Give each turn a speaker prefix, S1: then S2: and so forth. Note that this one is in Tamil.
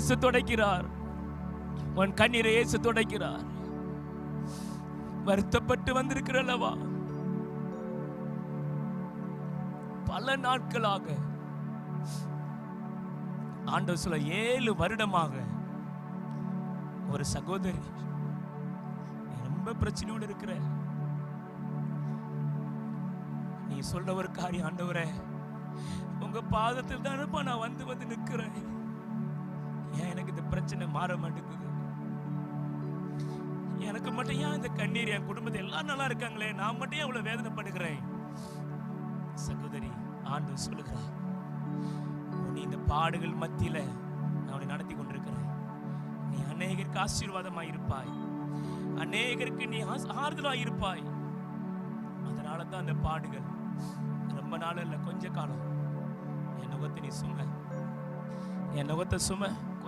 S1: இயேசு துடைக்கிறார். உன் கண்ணீரை இயேசு துடைக்கிறார். வருத்தப்பட்டு வந்திருக்கிறல்லவா, பல நாட்களாக ஆண்டவர் சொல்ல 7 வருடமாக ஒரு சகோதரி ரொம்ப பிரச்சனையோடு இருக்கிற, நீ சொல்ற ஒரு காரியம், ஆண்டவரே உங்க பாதத்தில் தானப்பா நான் வந்து நிற்கிறேன், ஏன் எனக்கு இந்த பிரச்சனை மாற மாட்டேங்குது, எனக்கு மட்டும் ஏன் இந்த கண்ணீர், என் குடும்பத்தை எல்லாம் நல்லா இருக்காங்களே, நான் மட்டும் அவ்வளவு வேதனைப்படுகிறேன். சகோதரி, ஆண்டவர் சொல்லுகிறார், நீ இந்த பாடுகள் மத்தியில நான் உன்னை நடத்தி கொண்டிருக்கிறேன். நீ அநேகருக்கு ஆசீர்வாதமாய் இருப்பாய், அநேகருக்கு நீ ஆறுதலாய் இருப்பாய். அதனால தான் அந்த பாடுகள் ரொம்ப நாள் இல்ல, கொஞ்ச காலம். என் நுகத்தை நீ சும, என் நுகத்தை சும.